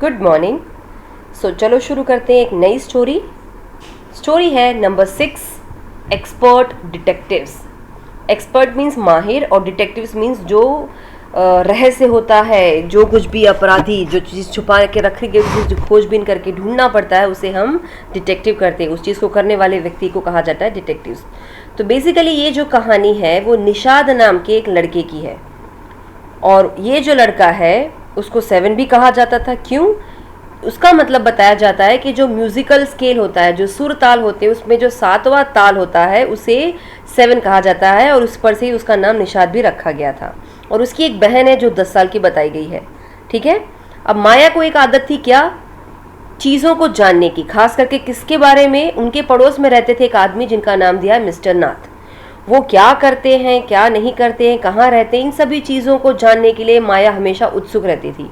Good morning. चलो शुरू करते हैं एक नई स्टोरी। स्टोरी है number 6, expert detectives. Expert means माहिर और डिटेक्टिव्स मीन्स जो रहस्य होता है, जो कुछ भी अपराधी जो चीज़ छुपा के रखी गई चीज़ खोजबीन करके ढूंढना पड़ता है उसे हम डिटेक्टिव करते हैं। उस चीज़ को करने वाले व्यक्ति को कहा जाता है डिटेक्टिव्स। तो बेसिकली ये जो कहानी है वो निशाद नाम के एक लड़के की है और ये जो लड़का है उसको 7 भी कहा जाता था। क्यों? उसका मतलब बताया जाता है कि जो म्यूजिकल स्केल होता है, जो सुर ताल होते हैं, उसमें जो 7वां ताल होता है उसे 7 कहा जाता है और उस पर से ही उसका नाम निशाद भी रखा गया था। और उसकी एक बहन है जो 10 साल की बताई गई है। ठीक है। अब माया को एक आदत थी क्या? चीज़ों को जानने की। खास करके किसके बारे में? उनके पड़ोस में रहते थे एक आदमी जिनका नाम दिया है मिस्टर नाथ। वो क्या करते हैं, क्या नहीं करते हैं, कहाँ रहते हैं, इन सभी चीज़ों को जानने के लिए माया हमेशा उत्सुक रहती थी।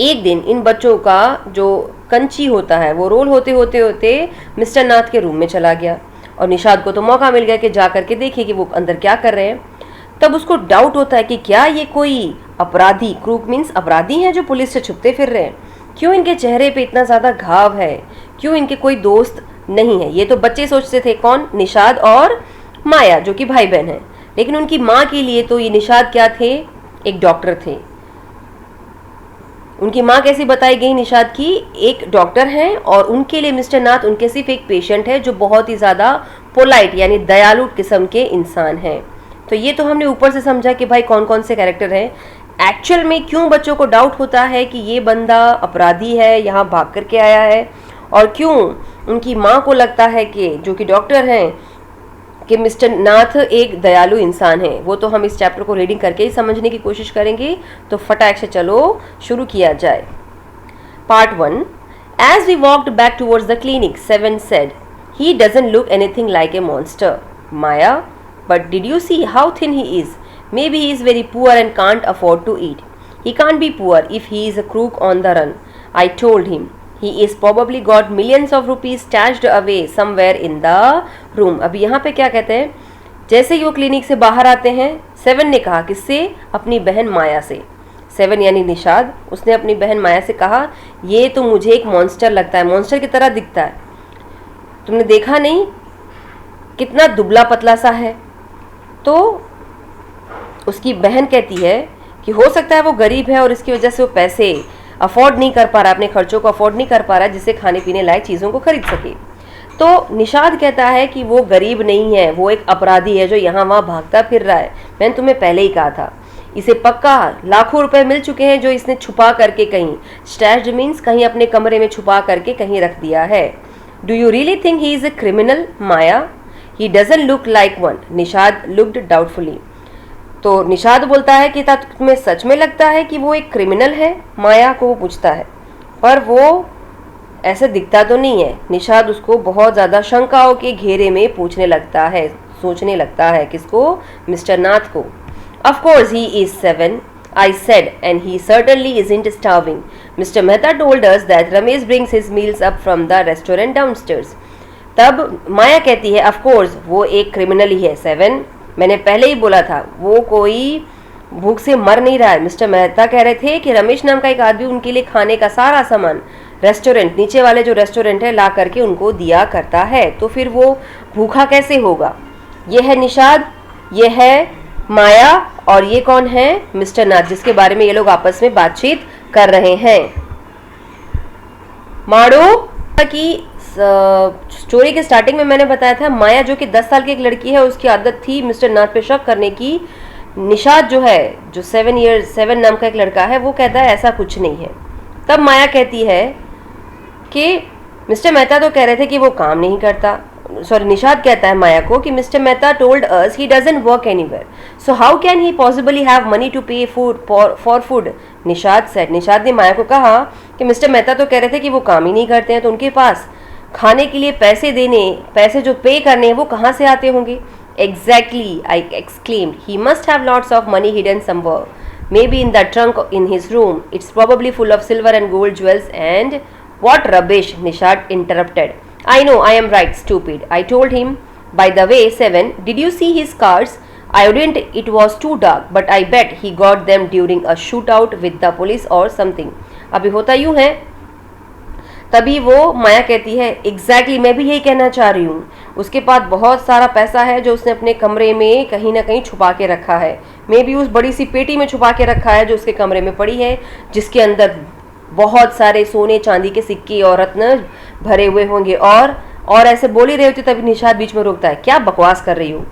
एक दिन इन बच्चों का जो कंची होता है वो रोल होते होते होते मिस्टर नाथ के रूम में चला गया और निशाद को तो मौका मिल गया कि जा करके देखिए कि वो अंदर क्या कर रहे हैं। तब उसको डाउट होता है कि क्या ये कोई अपराधी, क्रूक मीन्स अपराधी हैं जो पुलिस से छुपते फिर रहे हैं। क्यों इनके चेहरे पे इतना ज़्यादा घाव है? क्यों इनके कोई दोस्त नहीं है? ये तो बच्चे सोचते थे। कौन? निशाद और माया जो कि भाई बहन है। लेकिन उनकी माँ के लिए तो ये निशाद क्या थे? एक डॉक्टर थे। उनकी माँ कैसी बताई गई निशाद की? एक डॉक्टर हैं और उनके लिए मिस्टर नाथ उनके सिर्फ एक पेशेंट है जो बहुत ही ज़्यादा पोलाइट यानी दयालु किस्म के इंसान हैं। तो ये तो हमने ऊपर से समझा कि भाई कौन कौन से कैरेक्टर हैं। एक्चुअल में क्यों बच्चों को डाउट होता है कि ये बंदा अपराधी है, यहाँ भाग करके आया है, और क्यों उनकी माँ को लगता है कि जो कि डॉक्टर हैं कि मिस्टर नाथ एक दयालु इंसान है, वो तो हम इस चैप्टर को रीडिंग करके ही समझने की कोशिश करेंगे। तो फटाक से चलो शुरू किया जाए। Part 1। As we walked back towards the clinic, 7 said, "He doesn't look anything like a monster, Maya. But did you see how thin he is? Maybe he is very poor and can't afford to eat. He can't be poor if he is a crook on the run. I told him. He is probably got millions of rupees stashed away somewhere in the room." अब यहाँ पे क्या कहते हैं? जैसे ही वो clinic से बाहर आते हैं, 7 ने कहा किससे? अपनी बहन माया से। 7 यानी निशाद, उसने अपनी बहन माया से कहा ये तो मुझे एक मॉन्स्टर लगता है, मॉन्स्टर की तरह दिखता है। तुमने देखा नहीं कितना दुबला पतला सा है? तो उसकी बहन कहती है कि हो सकता है वो गरीब है और इसकी वजह से वो पैसे अफोर्ड नहीं कर पा रहा, अपने खर्चों को अफोर्ड नहीं कर पा रहा जिससे खाने पीने लायक चीज़ों को खरीद सके। तो निशाद कहता है कि वो गरीब नहीं है, वो एक अपराधी है जो यहाँ वहाँ भागता फिर रहा है। मैंने तुम्हें पहले ही कहा था, इसे पक्का लाखों रुपए मिल चुके हैं जो इसने छुपा करके कहीं, स्टैश्ड मीन्स कहीं अपने कमरे में छुपा करके कहीं रख दिया है। Do you really think he is a criminal, Maya? He doesn't look like one, Nishad looked doubtfully. तो निशाद बोलता है कि तुम्हें सच में लगता है कि वो एक क्रिमिनल है? माया को वो पूछता है, पर वो ऐसे दिखता तो नहीं है। निशाद उसको बहुत ज़्यादा शंकाओं के घेरे में पूछने लगता है, सोचने लगता है। किसको? मिस्टर नाथ को। Of course he is 7, I said, and he certainly isn't starving. Mr. Mehta told us that Ramesh brings his meals up from the restaurant downstairs. तब माया कहती है, of course वो एक क्रिमिनल ही है 7, मैंने पहले ही बोला था, वो कोई भूख से मर नहीं रहा है। मिस्टर मेहता कह रहे थे कि रमेश नाम का एक आदमी उनके लिए खाने का सारा सामान रेस्टोरेंट, नीचे वाले जो रेस्टोरेंट है, ला करके उनको दिया करता है, तो फिर वो भूखा कैसे होगा? ये है निशाद, ये है माया और ये कौन है? मिस्टर नाथ, जिसके बारे में ये लोग आपस में बातचीत कर रहे हैं। माड़ो की स्टोरी के स्टार्टिंग में मैंने बताया था माया जो कि 10 साल की एक लड़की है, उसकी आदत थी मिस्टर नाथ पे शक करने की। निशाद जो है, जो 7 नाम का एक लड़का है, वो कहता है ऐसा कुछ नहीं है। तब माया कहती है कि मिस्टर मेहता तो कह रहे थे कि वो काम नहीं करता। सॉरी, निशाद कहता है माया को कि mister Mehta told us he doesn't work anywhere, so how can he possibly have money to pay for food, Nishad said. Nishad ने माया को कहा कि मिस्टर मेहता तो कह रहे थे कि वो काम ही नहीं करते हैं, तो उनके पास खाने के लिए पैसे जो पे करने हैं वो कहाँ से आते होंगे? Exactly, I exclaimed, he must have lots of money hidden somewhere, may be in the trunk in his room, it's probably full of silver and gold jewels and what rubbish, Nishad interrupted. I know, I am right, stupid. I told him. By the way, 7, did you see his cars? I didn't, it was too dark, but I bet he got them during a shootout with the police or something. अभी होता यूं है, तभी वो माया कहती है exactly मैं भी यही कहना चाह रही हूँ, उसके पास बहुत सारा पैसा है जो उसने अपने कमरे में कहीं ना कहीं छुपा के रखा है, मे भी उस बड़ी सी पेटी में छुपा के रखा है जो उसके कमरे में पड़ी है, जिसके अंदर बहुत सारे सोने चांदी के सिक्के और रत्न भरे हुए होंगे। और ऐसे बोल ही रहे होते तभी निशाद बीच में रोकता है, क्या बकवास कर रही हूँ।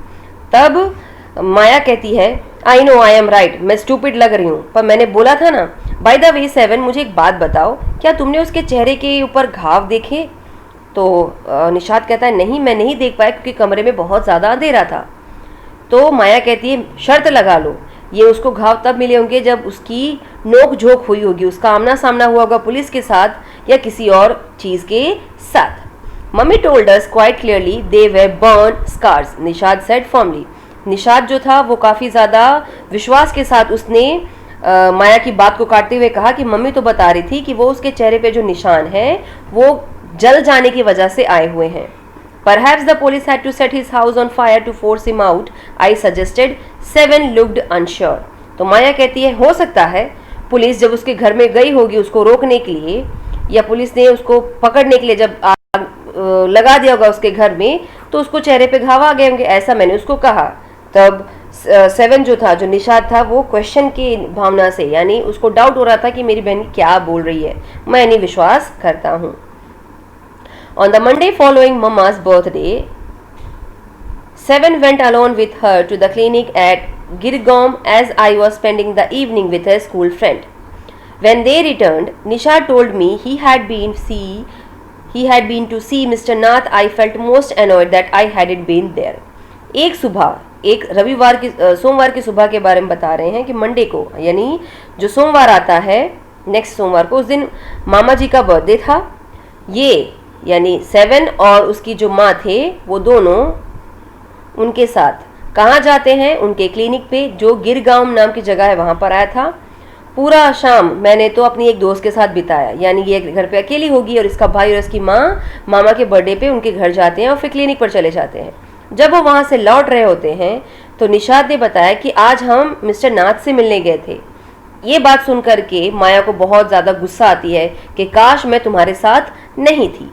तब माया कहती है I know I am right, मैं स्टूपिड लग रही हूँ, पर मैंने बोला था ना। बाय द वे सेवन, मुझे एक बात बताओ, क्या तुमने उसके चेहरे के ऊपर घाव देखे? तो निशाद कहता है नहीं, मैं नहीं देख पाया क्योंकि कमरे में बहुत ज़्यादा अंधेरा था। तो माया कहती है शर्त लगा लो, ये उसको घाव तब मिले होंगे जब उसकी नोक झोंक हुई होगी, उसका आमना सामना हुआ होगा पुलिस के साथ या किसी और चीज़ के साथ। Mummy told us quite clearly they were burn scars, Nishad said firmly. Nishad जो था वो काफ़ी ज़्यादा विश्वास के साथ उसने माया की बात को काटते हुए कहा कि मम्मी तो बता रही थी कि वो उसके चेहरे पे जो निशान है वो जल जाने की वजह से आए हुए हैं। Perhaps the police had to set his house on fire to force him out, I suggested. Seven looked unsure. तो माया कहती है हो सकता है पुलिस जब उसके घर में गई होगी उसको रोकने के लिए, या पुलिस ने उसको पकड़ने के लिए जब आग लगा दिया होगा उसके घर में, तो उसको चेहरे पे घाव आ गए होंगे, ऐसा मैंने उसको कहा। तब सेवन जो था, जो निशाद था, वो क्वेश्चन की भावना से, यानी उसको डाउट हो रहा था कि मेरी बहन क्या बोल रही है, मैं नहीं विश्वास करता हूँ। On the Monday following Mama's birthday, Seven went alone with her to the clinic at Girgaon as I was spending the evening with her school friend. When they returned, Nishad told me he had been to see Mr. Nath. I felt most annoyed that I hadn't been there. एक सुबह, एक सोमवार की सुबह के बारे में बता रहे हैं कि मंडे को, यानी जो सोमवार आता है नेक्स्ट सोमवार को, उस दिन मामा जी का बर्थडे था। ये यानी सेवन और उसकी जो माँ थे वो दोनों उनके साथ कहाँ जाते हैं, उनके क्लिनिक पे जो गिरगांव नाम की जगह है वहाँ पर आया था। पूरा शाम मैंने तो अपनी एक दोस्त के साथ बिताया, यानी ये घर पे अकेली होगी और इसका भाई और इसकी माँ मामा के बर्थडे पे उनके घर जाते हैं और फिर क्लिनिक पर चले जाते हैं। जब वो वहाँ से लौट रहे होते हैं तो निशाद ने बताया कि आज हम मिस्टर नाथ से मिलने गए थे। ये बात सुनकर के माया को बहुत ज़्यादा गुस्सा आती है कि काश मैं तुम्हारे साथ नहीं थी।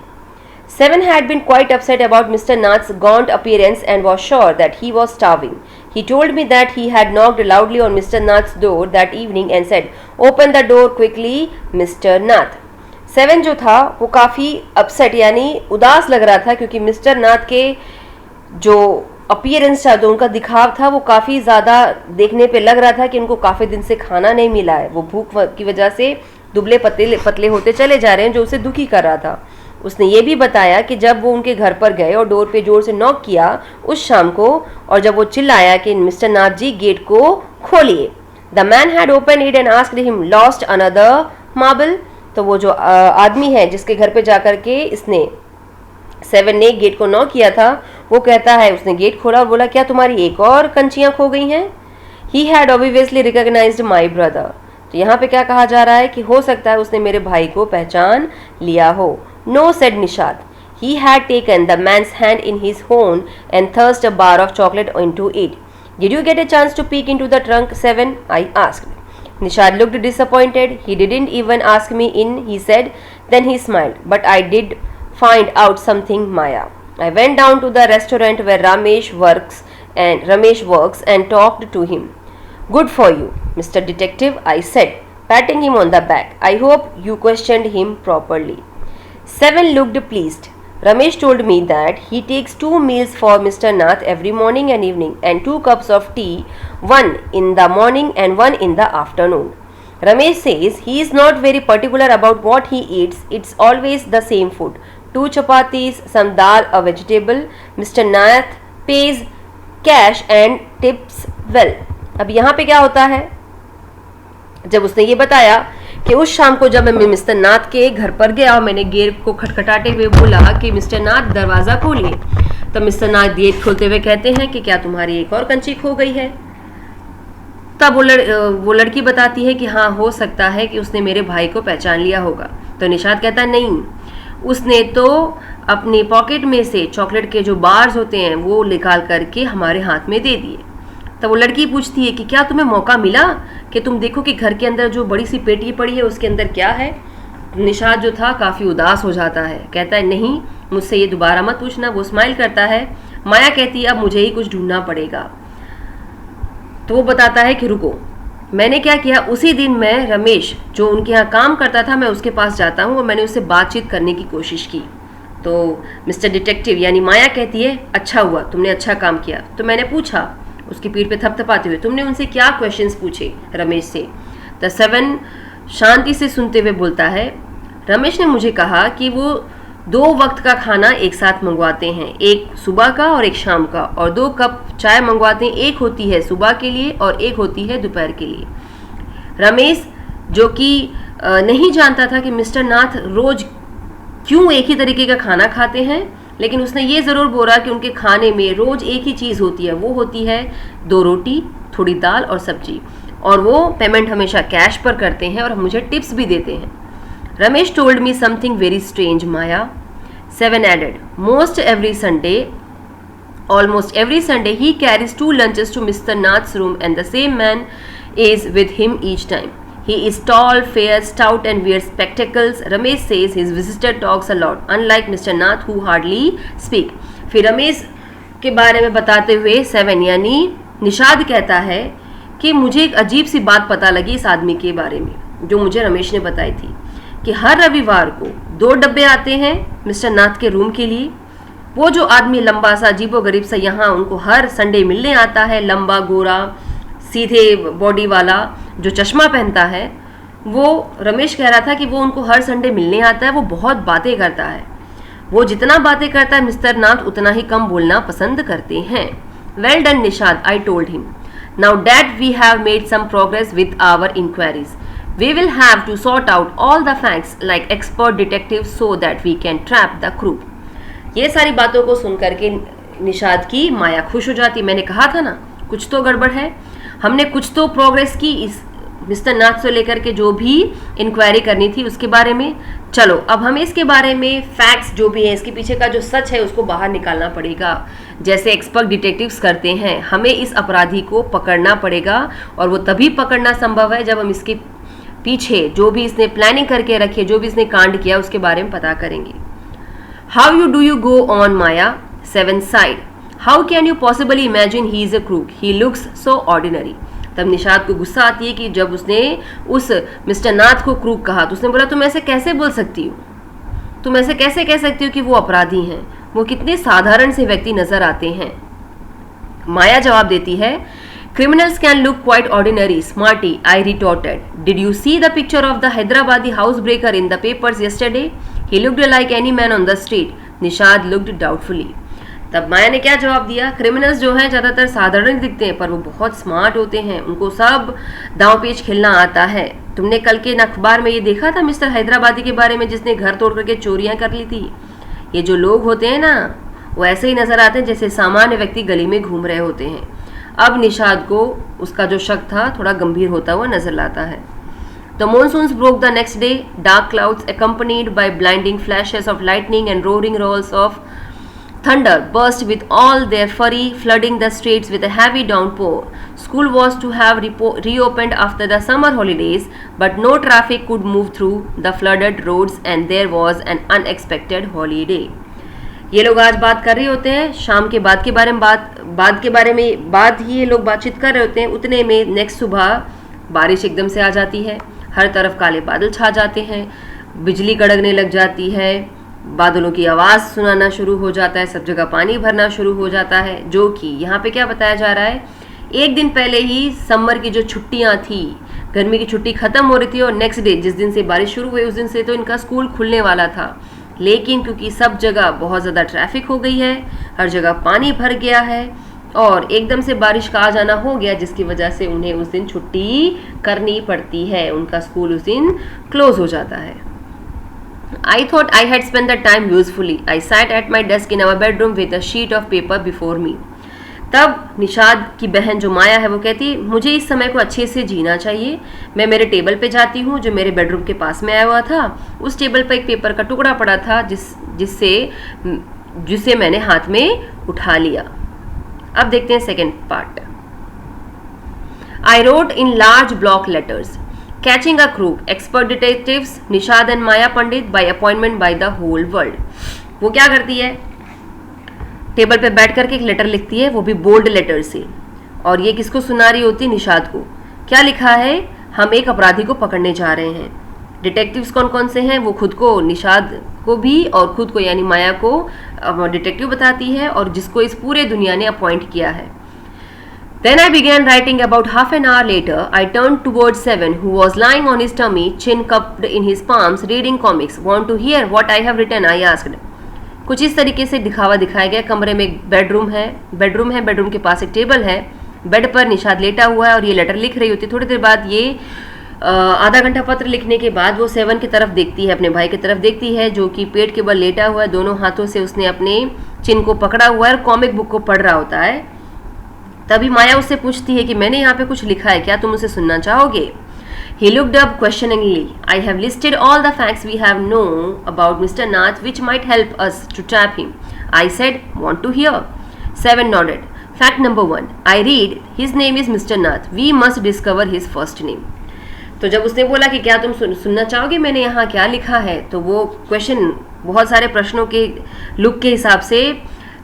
Seven had been quite upset about Mr. Nath's gaunt appearance and was sure that he was starving. He told me that he had knocked loudly on Mr. Nath's door that evening and said, "Open the door quickly, Mr. Nath." Seven जो था वो काफ़ी upset यानी उदास लग रहा था क्योंकि मिस्टर नाथ के जो अपीयरेंस था, जो उनका दिखाव था, वो काफ़ी ज़्यादा देखने पे लग रहा था कि उनको काफ़ी दिन से खाना नहीं मिला है। वो भूख की वजह से दुबले पतले होते चले जा रहे हैं, जो उसे दुखी कर रहा था। उसने ये भी बताया कि जब वो उनके घर पर गए और डोर पे जोर से नॉक किया उस शाम को, और जब वो चिल्लाया कि मिस्टर नाथ जी गेट को खोलिए, the man had open it and asked him lost another marble. तो वो जो आदमी है जिसके घर पे जाकर के इसने सेवन ने गेट को नॉक किया था, वो कहता है उसने गेट खोला और बोला क्या तुम्हारी एक और कंचियाँ खो गई हैं? He had obviously recognised my brother. तो यहाँ पे क्या कहा जा रहा है कि हो सकता है उसने मेरे भाई को पहचान लिया हो। No, said Nishad. He had taken the man's hand in his own and thrust a bar of chocolate into it. Did you get a chance to peek into the trunk, Seven? I asked. Nishad looked disappointed. He didn't even ask me in, he said. Then he smiled. But I did find out something, Maya. I went down to the restaurant where Ramesh works and talked to him. Good for you, Mr. Detective, I said, patting him on the back. I hope you questioned him properly. Seven looked pleased. Ramesh told me that he takes 2 meals for Mr. Nath every morning and evening and 2 cups of tea, one in the morning and one in the afternoon. Ramesh says he is not very particular about what he eats. It's always the same food. 2 chapatis, some dal, a vegetable. Mr. Nath pays cash and tips well. अब यहाँ पे क्या होता है, जब उसने ये बताया कि उस शाम को जब मैं मिस्टर नाथ के घर पर गया और मैंने गेट को खटखटाते हुए बोला कि मिस्टर नाथ दरवाज़ा खोलिए, तो मिस्टर नाथ गेट खोलते हुए कहते हैं कि क्या तुम्हारी एक और कंची खो गई है? तब वो लड़की बताती है कि हाँ हो सकता है कि उसने मेरे भाई को पहचान लिया होगा। तो निशाद कहता नहीं, उसने तो अपनी पॉकेट में से चॉकलेट के जो बार्स होते हैं वो निकाल करके हमारे हाथ में दे दिए। तब वो लड़की पूछती है कि क्या तुम्हें मौका मिला कि तुम देखो कि घर के अंदर जो बड़ी सी पेटी पड़ी है उसके अंदर क्या है। निशाद जो था काफ़ी उदास हो जाता है, कहता है नहीं मुझसे ये दोबारा मत पूछना। वो स्माइल करता है। माया कहती है अब मुझे ही कुछ ढूंढना पड़ेगा। तो वो बताता है कि रुको, मैंने क्या किया, उसी दिन मैं रमेश जो उनके यहाँ काम करता था मैं उसके पास जाता हूँ और मैंने उससे बातचीत करने की कोशिश की। तो मिस्टर डिटेक्टिव यानी माया कहती है अच्छा हुआ, तुमने अच्छा काम किया। तो मैंने पूछा, उसकी पीठ पे थपथपाते हुए, तुमने उनसे क्या क्वेश्चंस पूछे रमेश से। द सेवन शांति से सुनते हुए बोलता है, रमेश ने मुझे कहा कि वो 2 वक्त का खाना एक साथ मंगवाते हैं, एक सुबह का और एक शाम का, और 2 कप चाय मंगवाते हैं, एक होती है सुबह के लिए और एक होती है दोपहर के लिए। रमेश जो कि नहीं जानता था कि मिस्टर नाथ रोज क्यों एक ही तरीके का खाना खाते हैं, लेकिन उसने ये ज़रूर बोला कि उनके खाने में रोज़ एक ही चीज़ होती है, वो होती है 2 रोटी, थोड़ी दाल और सब्जी, और वो पेमेंट हमेशा कैश पर करते हैं और मुझे टिप्स भी देते हैं। Ramesh told me something very strange, Maya. 7 added, almost every Sunday he carries 2 lunches to Mr. Nath's room and the same man is with him each time. He is tall, fair, stout and wears spectacles. Ramesh says his visitor talks a lot, unlike Mr. Nath who hardly speak. फिर रमेश के बारे में बताते हुए 7 यानी निषाद कहता है कि मुझे एक अजीब सी बात पता लगी इस आदमी के बारे में जो मुझे रमेश ने बताई थी कि हर रविवार को 2 डब्बे आते हैं मिस्टर नाथ के रूम के लिए। वो जो आदमी लंबा सा अजीबोगरीब सा यहाँ उनको हर संडे मिलने आता है, लंबा गोरा सीधे बॉडी वाला जो चश्मा पहनता है, वो रमेश कह रहा था कि वो उनको हर संडे मिलने आता है। वो बहुत बातें करता है, वो जितना बातें करता है मिस्टर नाथ उतना ही कम बोलना पसंद करते हैं। Well done Nishad, I told him. Now that we have made some progress with our inquiries, we will have to sort out all the facts like expert detectives so that we can trap the crew. ये सारी बातों को सुनकर के निषाद की माया खुश हो जाती। मैंने कहा था ना कुछ तो गड़बड़ है, हमने कुछ तो प्रोग्रेस की इस मिस्टर नाथ से लेकर के जो भी इंक्वायरी करनी थी उसके बारे में। चलो अब हमें इसके बारे में फैक्ट्स जो भी है, इसके पीछे का जो सच है उसको बाहर निकालना पड़ेगा, जैसे एक्सपर्ट डिटेक्टिव्स करते हैं। हमें इस अपराधी को पकड़ना पड़ेगा और वो तभी पकड़ना संभव है जब हम इसके पीछे जो भी इसने प्लानिंग करके रखी है, जो भी इसने कांड किया उसके बारे में पता करेंगे। How you do you go on Maya? 7 side, how can you possibly imagine he is a crook, he looks so ordinary. तब निषाद को गुस्सा आती है कि जब उसने उस मिस्टर नाथ को क्रूक कहा तो उसने बोला तुम ऐसे कैसे बोल सकती हो, तुम ऐसे कैसे कह सकती हो कि वो अपराधी हैं, वो कितने साधारण से व्यक्ति नजर आते हैं। माया जवाब देती है, criminals can look quite ordinary, smarty, I retorted. Did you see the picture of the Hyderabadi housebreaker in the papers yesterday? He looked like any man on the street. Nishad looked doubtfully. तब माया ने क्या जवाब दिया, criminals जो हैं ज़्यादातर साधारण दिखते हैं पर वो बहुत स्मार्ट होते हैं, उनको सब दांव पेच खेलना आता है। तुमने कल के अखबार में ये देखा था मिस्टर हैदराबादी के बारे में जिसने घर तोड़ करके चोरियां कर ली थी। ये जो लोग होते हैं ना वो ऐसे ही नजर आते हैं जैसे सामान्य व्यक्ति गली में घूम रहे होते हैं। अब निषाद को उसका जो शक था थोड़ा गंभीर होता हुआ नजर लाता है। The monsoons broke the next day, dark clouds accompanied by blinding flashes of lightning and roaring rolls of thunder burst with all their fury, flooding the streets with a heavy downpour. School was to have reopened after the summer holidays, but no traffic could move through the flooded roads and there was an unexpected holiday. ये लोग आज बात कर रहे होते हैं शाम के बाद के बारे में, बाद ही ये लोग बातचीत कर रहे होते हैं, उतने में नेक्स्ट सुबह बारिश एकदम से आ जाती है, हर तरफ काले बादल छा जाते हैं, बिजली कड़कने लग जाती है, बादलों की आवाज़ सुनाना शुरू हो जाता है, सब जगह पानी भरना शुरू हो जाता है। जो कि यहाँ पे क्या बताया जा रहा है, एक दिन पहले ही समर की जो छुट्टियाँ थी, गर्मी की छुट्टी ख़त्म हो रही थी और नेक्स्ट डे जिस दिन से बारिश शुरू हुई उस दिन से तो इनका स्कूल खुलने वाला था, लेकिन क्योंकि सब जगह बहुत ज़्यादा ट्रैफिक हो गई है, हर जगह पानी भर गया है और एकदम से बारिश का आ जाना हो गया जिसकी वजह से उन्हें उस दिन छुट्टी करनी पड़ती है, उनका स्कूल उस दिन क्लोज हो जाता है। I thought I had spent the time usefully. I sat at my desk in our bedroom with a sheet of paper before me. तब निषाद की बहन जो माया है वो कहती मुझे इस समय को अच्छे से जीना चाहिए। मैं मेरे टेबल पे जाती हूँ जो मेरे बेडरूम के पास में आया हुआ था। उस टेबल पर एक पेपर का टुकड़ा पड़ा था जिसे मैंने हाथ में उठा लिया। अब देखते हैं second part. I wrote in large block letters. Catching a crook, expert detectives Nishad and Maya Pandit by appointment by the whole world. वो क्या करती है, टेबल पे बैठ करके एक लेटर लिखती है, वो भी बोल्ड लेटर से, और ये किसको सुना रही होती है, निषाद को। क्या लिखा है, हम एक अपराधी को पकड़ने जा रहे हैं। डिटेक्टिव्स कौन कौन से हैं, वो खुद को, निषाद को भी और खुद को यानी माया को डिटेक्टिव बताती है, और जिसको इस पूरे दुनिया ने अपॉइंट किया है। Then I began writing. About half an hour later, I turned towards Seven, who was lying on his tummy, chin cupped in his palms, reading comics. Want to hear what I have written? I asked. कुछ इस तरीके से दिखावा दिखाया गया। कमरे में एक बेडरूम है, बेडरूम के पास एक टेबल है, बेड पर निषाद लेटा हुआ है और ये लेटर लिख रही होती है। थोड़ी देर बाद ये आधा घंटा पत्र लिखने के बाद वो सेवन की तरफ देखती है, अपने भाई की तरफ देखती है, जो कि पेट के बल लेटा हुआ है, दोनों हाथों से उसने अपने चिन को पकड़ा हुआ है और कॉमिक बुक को पढ़ रहा होता है। तभी माया उससे पूछती है कि मैंने यहाँ पे कुछ लिखा है, क्या तुम उसे सुनना चाहोगे? He looked up questioningly. I have listed all the facts we have known about Mr. Nath which might help us to trap him. I said, want to hear? Seven nodded. Fact number 1. I read, his name is Mr. Nath. We must discover his first name. तो जब उसने बोला कि क्या तुम सुनना चाहोगे मैंने यहाँ क्या लिखा है, तो वो क्वेश्चन, बहुत सारे प्रश्नों के लुक के हिसाब से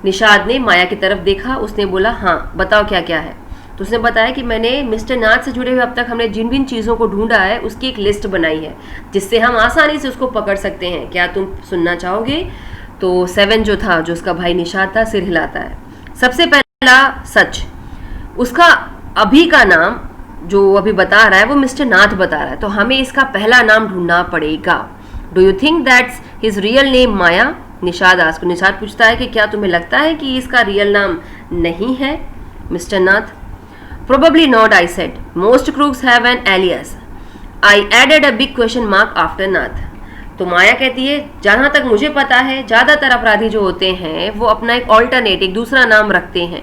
निषाद ने माया की तरफ देखा। उसने बोला, हाँ बताओ क्या क्या है। तो उसने बताया कि मैंने मिस्टर नाथ से जुड़े हुए अब तक हमने जिन जिन चीज़ों को ढूंढा है उसकी एक लिस्ट बनाई है, जिससे हम आसानी से उसको पकड़ सकते हैं। क्या तुम सुनना चाहोगे? तो सेवन जो था, जो उसका भाई निषाद था, सिर हिलाता है। सबसे पहला सच, उसका अभी का नाम जो अभी बता रहा है वो मिस्टर नाथ बता रहा है, तो हमें इसका पहला नाम ढूंढना पड़ेगा। Do you think that's his real name Maya? Nishad पूछता है कि क्या तुम्हें लगता है कि इसका रियल नाम नहीं है mister Nath? Probably not, I said. Most crooks have an alias. I added a big question mark after Nath. तो माया कहती है, जहाँ तक मुझे पता है ज़्यादातर अपराधी जो होते हैं वो अपना एक ऑल्टरनेट, एक दूसरा नाम रखते हैं।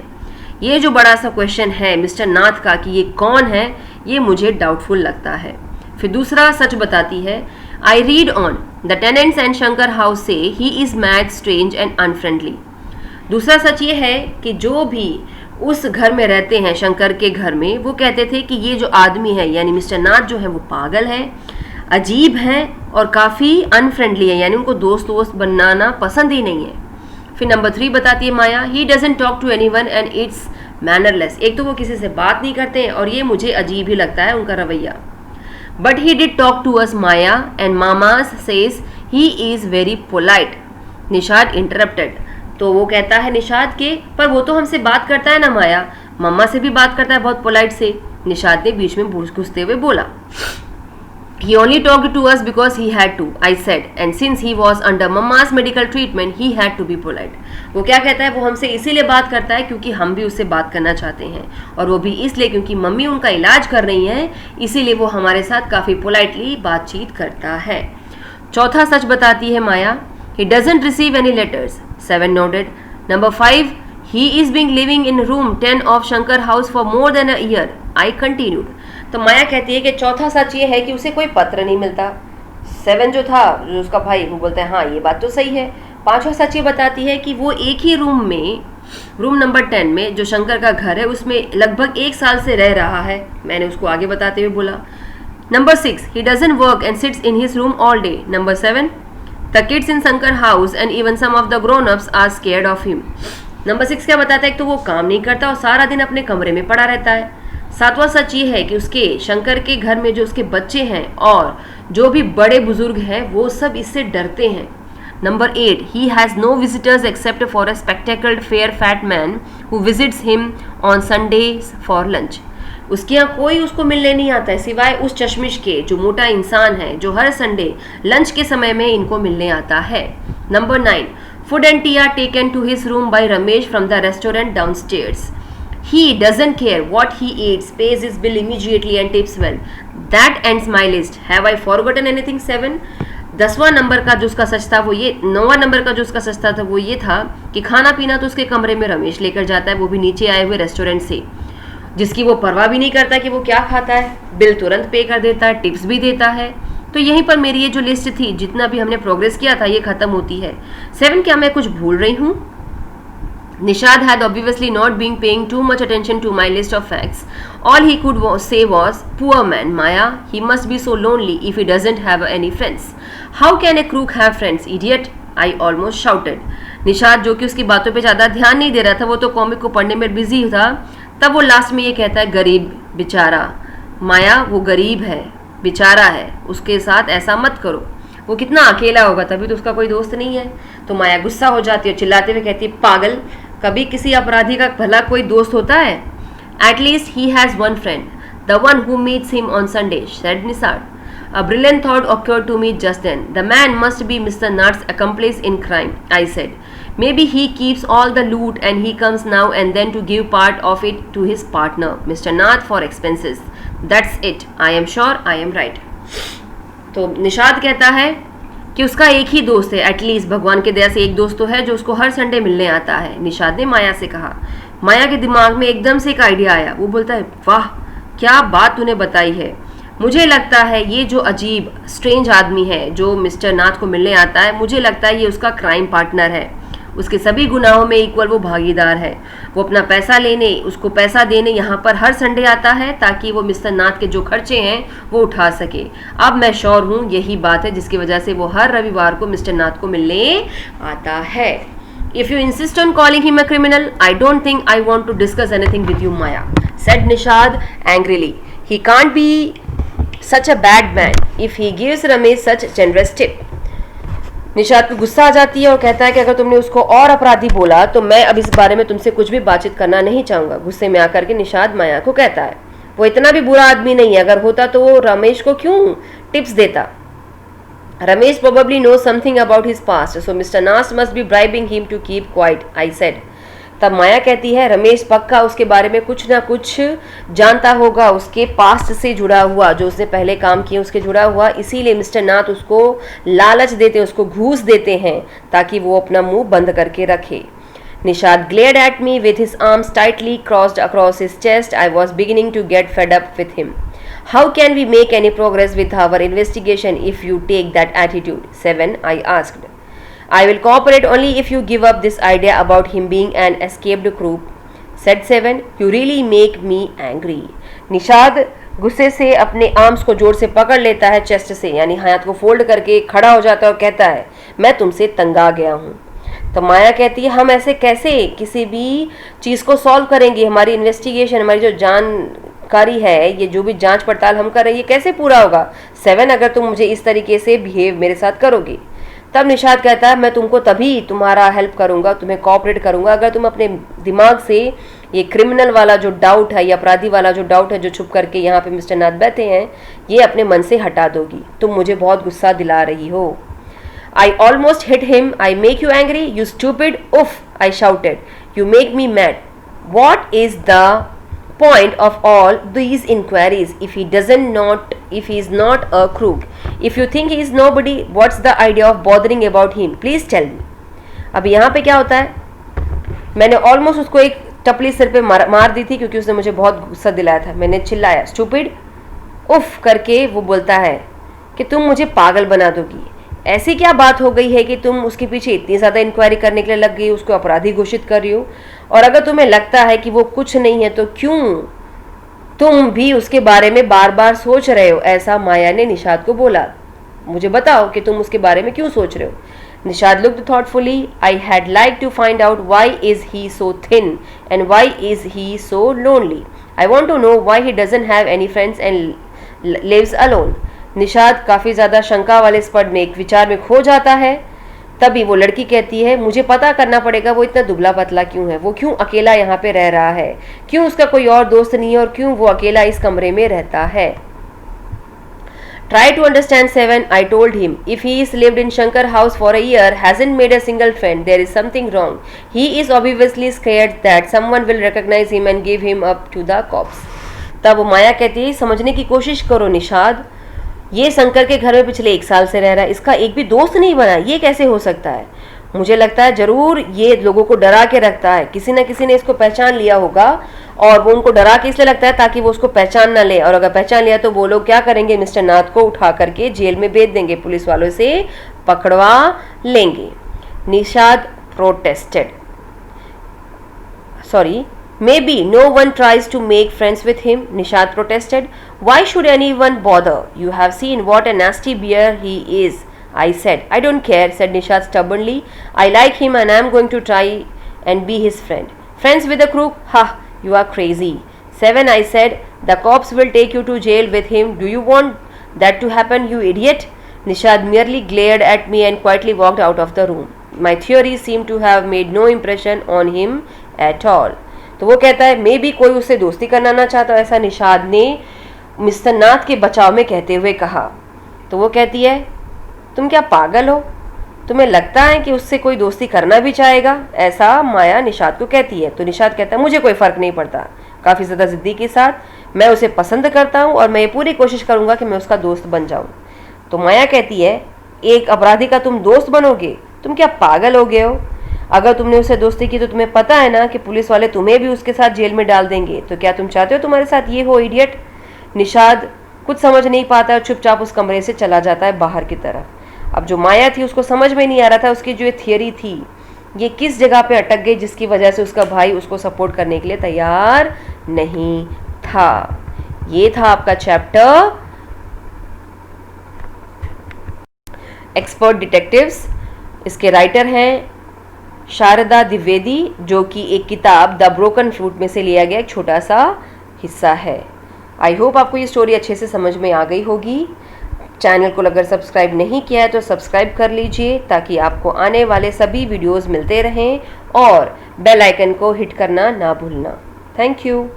ये जो बड़ा सा क्वेश्चन है मिस्टर नाथ का कि ये कौन है, ये मुझे डाउटफुल लगता है। फिर दूसरा सच बताती है, I read on. The tenants and Shankar house say he is mad, strange and unfriendly. दूसरा सच ये है कि जो भी उस घर में रहते हैं, शंकर के घर में, वो कहते थे कि ये जो आदमी है यानी मिस्टर नाथ जो है वो पागल है, अजीब है और काफ़ी अनफ्रेंडली है, यानी उनको दोस्त बनाना पसंद ही नहीं है। फिर नंबर 3 बताती है Maya, he doesn't talk to anyone and it's mannerless. एक तो वो किसी से बात नहीं करते हैं और ये मुझे अजीब ही लगता है उनका रवैया। But he did talk to us Maya and mamas says he is very polite. Nishad interrupted. तो वो कहता है निषाद के, पर वो तो हमसे बात करता है ना माया, मम्मा से भी बात करता है बहुत पोलाइट से। निषाद ने बीच में घुसते हुए बोला, He only talked to us because he had to, I said, and since he was under Mama's medical treatment, he had to be polite. वो क्या कहता है, वो हमसे इसीलिए बात करता है क्योंकि हम भी उससे बात करना चाहते हैं, और वो भी इसलिए क्योंकि मम्मी उनका इलाज कर रही हैं, इसीलिए वो हमारे साथ काफ़ी पोलाइटली बातचीत करता है। चौथा सच बताती है माया, He doesn't receive any letters. 7 nodded. Number 5, he is being living in room 10 of Shankar house for more than a year. I continued. तो माया कहती है कि चौथा सच ये है कि उसे कोई पत्र नहीं मिलता। 7 जो था, जो उसका भाई, वो बोलता है हाँ ये बात तो सही है। पांचवा सच ये बताती है कि वो एक ही रूम में, रूम नंबर 10 में जो शंकर का घर है उसमें लगभग 1 साल से रह रहा है। मैंने उसको आगे बताते हुए बोला। Number 6, he doesn't work and sits in his room all day. Number 7, the kids in Shankar house and even some of the grown-ups are scared of him. Number 6 क्या बताता है, एक तो वो काम नहीं करता और सारा दिन अपने कमरे में पड़ा रहता है। 7वां सच ये है कि उसके शंकर के घर में जो उसके बच्चे हैं और जो भी बड़े बुजुर्ग हैं वो सब इससे डरते हैं। Number 8, he has no visitors except for a spectacled fair fat man who visits him on Sundays for lunch. उसके यहाँ कोई उसको मिलने नहीं आता है सिवाय उस चश्मिश के जो मोटा इंसान है जो हर संडे लंच के समय में इनको मिलने आता है। Number 9, food and tea are taken to his room by Ramesh from the restaurant downstairs. He doesn't care what he eats, pays his bill immediately and tips well. That ends my list. Have I forgotten anything? 7. 10वां number का जो उसका सच था वो ये, 9वां number का जो उसका सच था वो ये था कि खाना पीना तो उसके कमरे में रमेश लेकर जाता है, वो भी नीचे आए हुए रेस्टोरेंट से, जिसकी वो परवाह भी नहीं करता कि वो क्या खाता है, बिल तुरंत पे कर देता है, टिप्स भी देता है। तो यहीं पर मेरी ये जो लिस्ट थी, जितना भी हमने प्रोग्रेस किया था, ये खत्म होती है। 7, क्या मैं कुछ भूल रही हूँ? Nishad had obviously not been paying too much attention to my list of facts. All he could say was, "Poor man, Maya, he must be so lonely if he doesn't have any friends. How can a crook have friends, idiot?" I almost shouted. Nishad जो कि उसकी बातों पे ज़्यादा ध्यान नहीं दे रहा था, वो तो कॉमिक को पढ़ने में बिजी था, तब वो लास्ट में ये कहता है, गरीब बेचारा माया, वो गरीब है, बेचारा है, उसके साथ ऐसा मत करो, वो कितना अकेला होगा, तभी तो उसका कोई दोस्त नहीं है। तो माया गुस्सा हो जाती है, चिल्लाते हुए कहती है, पागल, कभी किसी अपराधी का भला कोई दोस्त होता है? At least he has one friend, the one who meets him on Sunday, said Nishad. A brilliant thought occurred to me just then. The man must be Mr. Nath's accomplice in crime, I said. Maybe he keeps all the loot and he comes now and then to give part of it to his partner, Mr. Nath, for expenses. That's it. I am sure I am right. तो निषाद कहता है कि उसका एक ही दोस्त है, at least भगवान के दया से एक दोस्त तो है जो उसको हर संडे मिलने आता है. निषाद ने माया से कहा. माया के दिमाग में एकदम से एक आइडिया आया. वो बोलता है, वाह क्या बात तूने बताई है. मुझे लगता है ये जो अजीब स्ट्रेंज आदमी है जो मिस्टर नाथ को मिलने आता है, मुझे लगता है ये उसका क्राइम पार्टनर है. उसके सभी गुनाहों में इक्वल वो भागीदार है. वो अपना पैसा लेने, उसको पैसा देने यहाँ पर हर संडे आता है ताकि वो मिस्टर नाथ के जो खर्चे हैं वो उठा सके. अब मैं श्योर हूँ यही बात है जिसकी वजह से वो हर रविवार को मिस्टर नाथ को मिलने आता है. If you insist on calling him a criminal, I don't think I want to discuss anything with you, Maya, said Nishad angrily. He can't be such a bad man if he gives Ramesh such generous tip. Nishad को गुस्सा आ जाती है और कहता है कि अगर तुमने उसको और अपराधी बोला तो मैं अब इस बारे में तुमसे कुछ भी बातचीत करना नहीं चाहूँगा. गुस्से में आकर के निषाद माया को कहता है, वो इतना भी बुरा आदमी नहीं है, अगर होता तो वो रमेश को क्यों टिप्स देता. Ramesh probably knows something about his past, so Mr. Nath must be bribing him to keep quiet, I said. तब माया कहती है, रमेश पक्का उसके बारे में कुछ ना कुछ जानता होगा, उसके पास्ट से जुड़ा हुआ, जो उसने पहले काम किए उसके जुड़ा हुआ, इसीलिए मिस्टर नाथ उसको लालच देते हैं, उसको घूस देते हैं ताकि वो अपना मुंह बंद करके रखे. Nishad glared at me with his arms tightly crossed across his chest. I was beginning to get fed up with him. How can we make any progress with our investigation if you take that attitude? 7, I asked. I will cooperate only if you give up this idea about him being an escaped crook, said 7. You really make me angry. Nishad गुस्से से अपने arms को जोर से पकड़ लेता है chest से, यानी हाथ को फोल्ड करके खड़ा हो जाता है और कहता है, मैं तुमसे तंग आ गया हूँ. तो माया कहती है, हम ऐसे कैसे किसी भी चीज़ को सॉल्व करेंगे, हमारी इन्वेस्टिगेशन, हमारी जो जानकारी है, ये जो भी जांच पड़ताल हम कर रहे हैं, ये कैसे पूरा होगा 7 अगर तुम मुझे इस तरीके से बिहेव मेरे साथ करोगी. तब निषाद कहता है, मैं तुमको तभी तुम्हारा हेल्प करूंगा, तुम्हें कोऑपरेट करूंगा अगर तुम अपने दिमाग से ये क्रिमिनल वाला जो डाउट है, या अपराधी वाला जो डाउट है जो छुप करके यहाँ पे मिस्टर नाथ बैठे हैं, ये अपने मन से हटा दोगी. तुम मुझे बहुत गुस्सा दिला रही हो. I almost hit him. I make you angry, you stupid. Oof, I shouted. You make me mad. What is the point of all these inquiries if he is not a crook? If you think he is nobody, what's the idea of bothering about him? Please tell me. अब यहाँ पे क्या होता है, मैंने almost उसको एक टपली सिर पे मार दी थी क्योंकि उसने मुझे बहुत गुस्सा दिलाया था. मैंने चिल्लाया स्टूपिड, उफ करके. वो बोलता है कि तुम मुझे पागल बना दोगी. ऐसी क्या बात हो गई है कि तुम उसके पीछे इतनी ज़्यादा इंक्वायरी करने के लिए लग गई, उसको अपराधी घोषित कर रही हो, और अगर तुम्हें लगता है कि वो कुछ नहीं है तो क्यों तुम भी उसके बारे में बार बार सोच रहे हो. ऐसा माया ने निषाद को बोला. मुझे बताओ कि तुम उसके बारे में क्यों सोच रहे हो. Nishad looked thoughtfully. I had like to find out why is he so thin and why is he so lonely. I want to know why he doesn't have any friends and lives alone. Nishad काफ़ी ज़्यादा शंका वाले spot में एक विचार में खो जाता है. तभी वो लड़की कहती है, मुझे पता करना पड़ेगा वो इतना दुबला पतला क्यों है, वो क्यों अकेला यहाँ पे रह रहा है, क्यों उसका कोई और दोस्त नहीं है, और क्यों वो अकेला इस कमरे में रहता है. Try to understand 7, I told him. If he is lived in Shankar house for a year, hasn't made a single friend, there is something wrong. He is obviously scared that someone will recognize him and give him up to the cops. तब माया कहती है, समझने की कोशिश करो निषाद, ये शंकर के घर में पिछले 1 साल से रह रहा है, इसका एक भी दोस्त नहीं बना, ये कैसे हो सकता है. मुझे लगता है जरूर ये लोगों को डरा के रखता है, किसी न किसी ने इसको पहचान लिया होगा, और वो उनको डरा के इसलिए लगता है ताकि वो उसको पहचान ना ले, और अगर पहचान लिया तो वो लोग क्या करेंगे, मिस्टर नाथ को उठा करके जेल में भेज देंगे, पुलिस वालों से पकड़वा लेंगे. Nishad protested. Sorry, maybe no one tries to make friends with him, Nishad protested. Why should anyone bother? You have seen what a nasty bear he is, I said. I don't care, said Nishad stubbornly. I like him and I am going to try and be his friend. Friends with a crook? Ha, you are crazy. 7, I said. The cops will take you to jail with him. Do you want that to happen, you idiot? Nishad merely glared at me and quietly walked out of the room. My theories seem to have made no impression on him at all. तो वो कहता है मे भी कोई उससे दोस्ती करना ना चाहता, ऐसा निषाद ने मिस्टर नाथ के बचाव में कहते हुए कहा। तो वो कहती है तुम क्या पागल हो, तुम्हें लगता है कि उससे कोई दोस्ती करना भी चाहेगा, ऐसा माया निषाद को कहती है। तो निषाद कहता है मुझे कोई फ़र्क नहीं पड़ता, काफ़ी ज़्यादा ज़िद्दी के साथ, मैं उसे पसंद करता हूँ और मैं ये पूरी कोशिश करूँगा कि मैं उसका दोस्त बन जाऊँ। तो माया कहती है एक अपराधी का तुम दोस्त बनोगे, तुम क्या पागल हो गए हो? अगर तुमने उससे दोस्ती की तो तुम्हें पता है ना कि पुलिस वाले तुम्हें भी उसके साथ जेल में डाल देंगे, तो क्या तुम चाहते हो तुम्हारे साथ ये हो, इडियट? निषाद कुछ समझ नहीं पाता और चुपचाप उस कमरे से चला जाता है बाहर की तरफ। अब जो माया थी उसको समझ में नहीं आ रहा था उसकी जो ये थियरी थी ये किस जगह पे अटक गई जिसकी वजह से उसका भाई उसको सपोर्ट करने के लिए तैयार नहीं था। ये था आपका चैप्टर एक्सपर्ट डिटेक्टिव्स। इसके राइटर हैं शारदा द्विवेदी, जो कि एक किताब द ब्रोकन फ्रूट में से लिया गया एक छोटा सा हिस्सा है। आई होप आपको ये स्टोरी अच्छे से समझ में आ गई होगी। चैनल को अगर सब्सक्राइब नहीं किया है तो सब्सक्राइब कर लीजिए ताकि आपको आने वाले सभी वीडियोस मिलते रहें और बेल आइकन को हिट करना ना भूलना। Thank you.